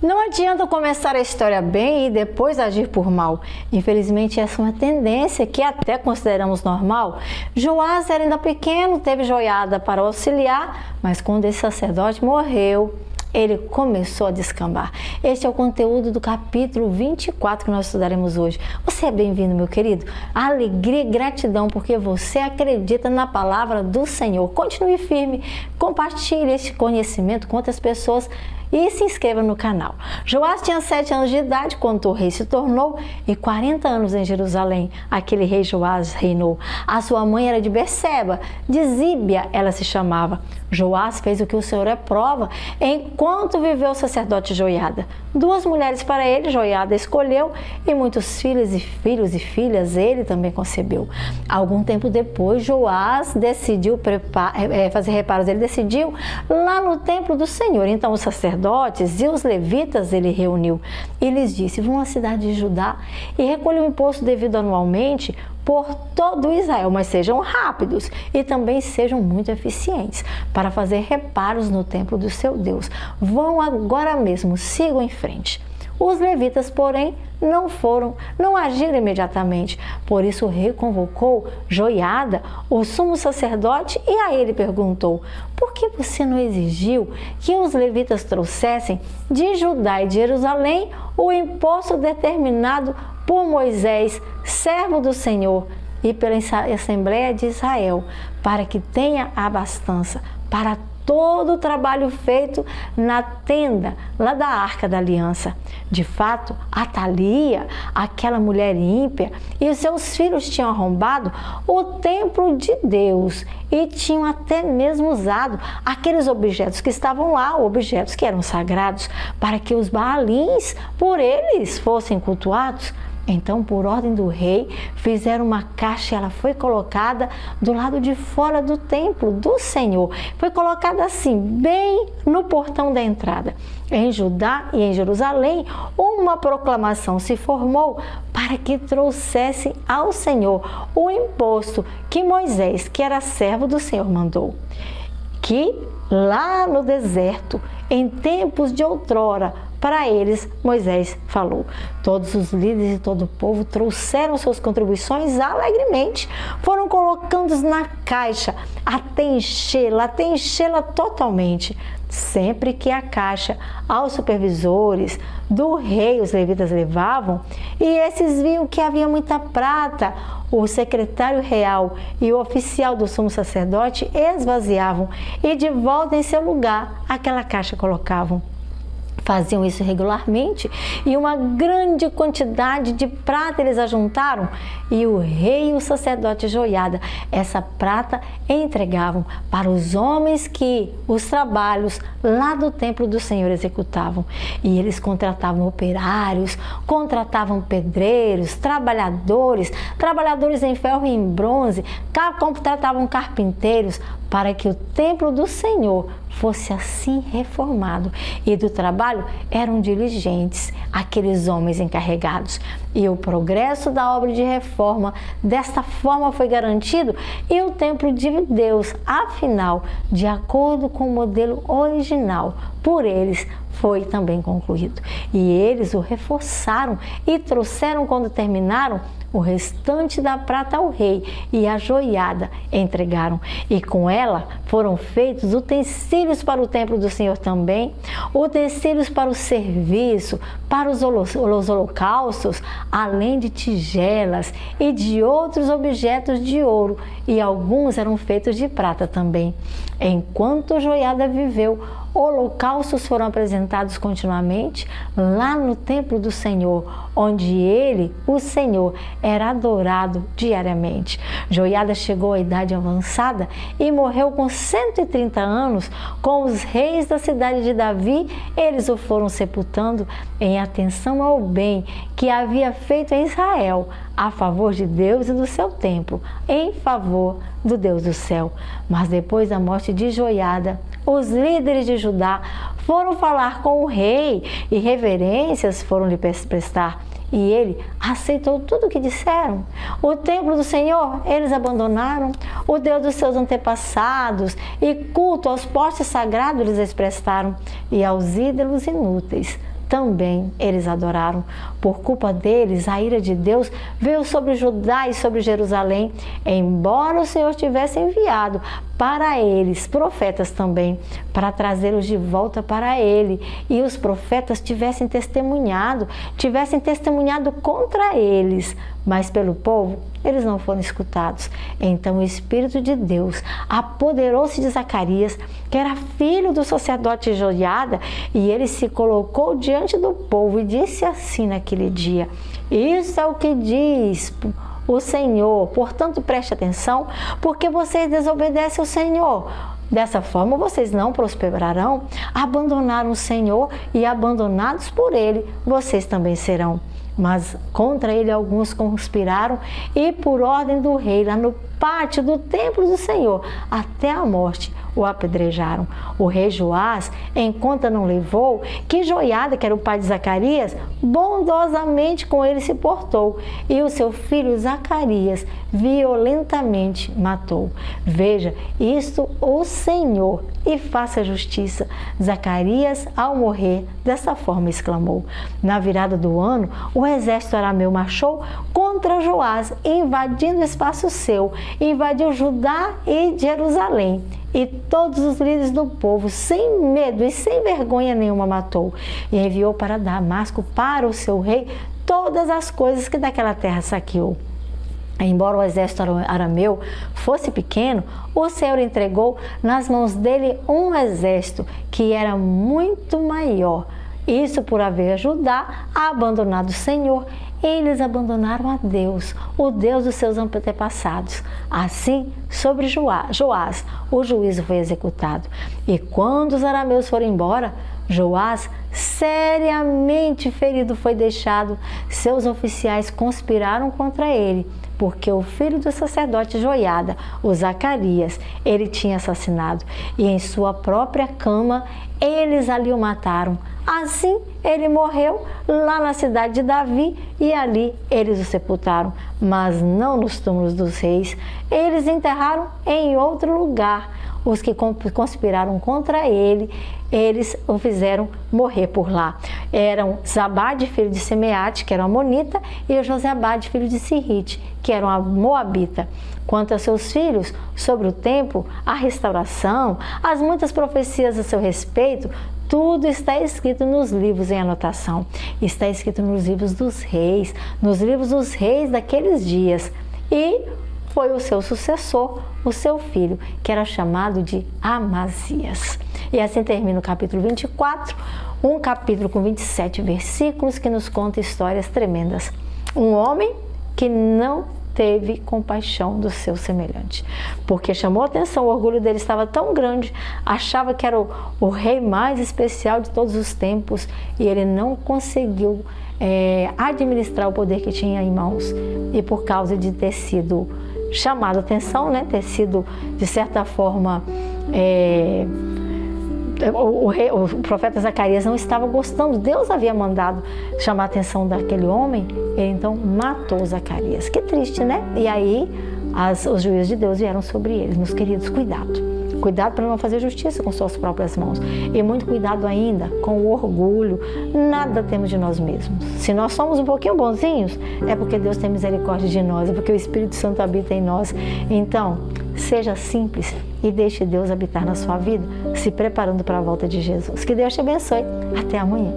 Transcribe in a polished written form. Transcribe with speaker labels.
Speaker 1: Não adianta começar a história bem e depois agir por mal. Infelizmente, essa é uma tendência que até consideramos normal. Joás era ainda pequeno, teve Joiada para auxiliar, mas quando esse sacerdote morreu, ele começou a descambar. Este é o conteúdo do capítulo 24 que nós estudaremos hoje. Você é bem-vindo, meu querido. Alegria e gratidão porque você acredita na palavra do Senhor. Continue firme, compartilhe este conhecimento com outras pessoas e se inscreva no canal. Joás tinha 7 anos de idade quando o rei se tornou e 40 anos em Jerusalém. Aquele rei Joás reinou. A sua mãe era de Berseba, de Zíbia ela se chamava. Joás fez o que o Senhor aprova enquanto viveu o sacerdote Joiada. 2 mulheres para ele, Joiada escolheu, e muitos filhos e filhas ele também concebeu. Algum tempo depois, Joás decidiu fazer reparos. Ele decidiu lá no templo do Senhor. Então os sacerdotes e os levitas ele reuniu e lhes disse: vão à cidade de Judá e recolham o imposto devido anualmente por todo Israel, mas sejam rápidos e também sejam muito eficientes para fazer reparos no templo do seu Deus. Vão agora mesmo, sigam em frente. Os levitas, porém, não agiram imediatamente. Por isso o rei convocou Joiada, o sumo sacerdote, e a ele perguntou: por que você não exigiu que os levitas trouxessem de Judá e de Jerusalém o imposto determinado por Moisés, servo do Senhor, e pela Assembleia de Israel, para que tenha abastança para todo o trabalho feito na tenda lá da Arca da Aliança? De fato, Atalia, aquela mulher ímpia, e os seus filhos tinham arrombado o templo de Deus e tinham até mesmo usado aqueles objetos que estavam lá, objetos que eram sagrados, para que os Baalins por eles fossem cultuados. Então, por ordem do rei, fizeram uma caixa e ela foi colocada do lado de fora do templo do Senhor. Foi colocada assim, bem no portão da entrada. Em Judá e em Jerusalém, uma proclamação se formou para que trouxessem ao Senhor o imposto que Moisés, que era servo do Senhor, mandou. Que lá no deserto, em tempos de outrora, para eles, Moisés falou. Todos os líderes e todo o povo trouxeram suas contribuições alegremente. Foram colocando-os na caixa até enchê-la totalmente. Sempre que a caixa aos supervisores do rei os levitas levavam, e esses viam que havia muita prata, o secretário real e o oficial do sumo sacerdote esvaziavam e de volta em seu lugar aquela caixa colocavam. Faziam isso regularmente e uma grande quantidade de prata eles ajuntaram, e o rei e o sacerdote Joiada essa prata entregavam para os homens que os trabalhos lá do templo do Senhor executavam. E eles contratavam operários, contratavam pedreiros, trabalhadores em ferro e em bronze, contratavam carpinteiros para que o templo do Senhor fosse assim reformado. E do trabalho eram diligentes aqueles homens encarregados. E o progresso da obra de reforma desta forma foi garantido, e o templo de Deus, afinal, de acordo com o modelo original, por eles foi também concluído. E eles o reforçaram e trouxeram, quando terminaram, o restante da prata ao rei, e a Joiada entregaram. E com ela foram feitos utensílios para o templo do Senhor também, utensílios para o serviço, para os holocaustos, além de tigelas e de outros objetos de ouro, e alguns eram feitos de prata também. Enquanto Joiada viveu, holocaustos foram apresentados continuamente lá no templo do Senhor, onde ele, o Senhor, era adorado diariamente. Joiada chegou à idade avançada e morreu com 130 anos com os reis da cidade de Davi. Eles o foram sepultando em atenção ao bem que havia feito em Israel, a favor de Deus e do seu templo, em favor do Deus do céu. Mas depois da morte de Joiada, os líderes de Judá foram falar com o rei e reverências foram lhe prestar. E ele aceitou tudo o que disseram. O templo do Senhor eles abandonaram, o Deus dos seus antepassados, e culto aos postes sagrados eles prestaram, e aos ídolos inúteis também eles adoraram. Por culpa deles, a ira de Deus veio sobre Judá e sobre Jerusalém, embora o Senhor tivesse enviado para eles profetas também, para trazê-los de volta para ele. E os profetas tivessem testemunhado contra eles, mas pelo povo eles não foram escutados. Então o Espírito de Deus apoderou-se de Zacarias, que era filho do sacerdote Joiada, e ele se colocou diante do povo e disse assim naquele dia: isso é o que diz o Senhor, portanto preste atenção, porque vocês desobedecem ao Senhor. Dessa forma vocês não prosperarão. Abandonaram o Senhor e abandonados por ele, vocês também serão. Mas contra ele alguns conspiraram e por ordem do rei, lá no pátio do templo do Senhor, até a morte o apedrejaram. O rei Joás, em conta não levou que Joiada, que era o pai de Zacarias, bondosamente com ele se portou, e o seu filho Zacarias violentamente matou. Veja, isto o Senhor, e faça justiça. Zacarias, ao morrer, dessa forma exclamou. Na virada do ano, o exército arameu marchou contra Joás, invadindo o espaço seu, invadiu Judá e Jerusalém. E todos os líderes do povo, sem medo e sem vergonha nenhuma, matou. E enviou para Damasco, para o seu rei, todas as coisas que daquela terra saqueou. Embora o exército arameu fosse pequeno, o Senhor entregou nas mãos dele um exército que era muito maior. Isso por haver Judá abandonado o Senhor. Eles abandonaram a Deus, o Deus dos seus antepassados. Assim, sobre Joás, o juízo foi executado. E quando os arameus foram embora, Joás, seriamente ferido, foi deixado. Seus oficiais conspiraram contra ele, porque o filho do sacerdote Joiada, o Zacarias, ele tinha assassinado. E em sua própria cama, eles ali o mataram. Assim, ele morreu lá na cidade de Davi e ali eles o sepultaram, mas não nos túmulos dos reis. Eles enterraram em outro lugar. Os que conspiraram contra ele, eles o fizeram morrer por lá. Eram Zabade, filho de Simeate, que era um amonita, e Josabade, filho de Sirite, que era uma moabita. Quanto a seus filhos, sobre o tempo, a restauração, as muitas profecias a seu respeito, tudo está escrito nos livros em anotação. Está escrito nos livros dos reis daqueles dias. E foi o seu sucessor, o seu filho, que era chamado de Amazias. E assim termina o capítulo 24, um capítulo com 27 versículos que nos conta histórias tremendas. Um homem que não teve compaixão do seu semelhante, porque chamou a atenção, o orgulho dele estava tão grande, achava que era o rei mais especial de todos os tempos, e ele não conseguiu administrar o poder que tinha em mãos. E por causa de ter sido chamado a atenção, ter sido de certa forma o profeta Zacarias não estava gostando, Deus havia mandado chamar a atenção daquele homem, ele então matou Zacarias. Que triste, né? E aí os juízos de Deus vieram sobre eles. Meus queridos, cuidado para não fazer justiça com suas próprias mãos, e muito cuidado ainda com o orgulho. Nada temos de nós mesmos. Se nós somos um pouquinho bonzinhos, é porque Deus tem misericórdia de nós, é porque o Espírito Santo habita em nós. Então, seja simples e deixe Deus habitar na sua vida, se preparando para a volta de Jesus. Que Deus te abençoe. Até amanhã.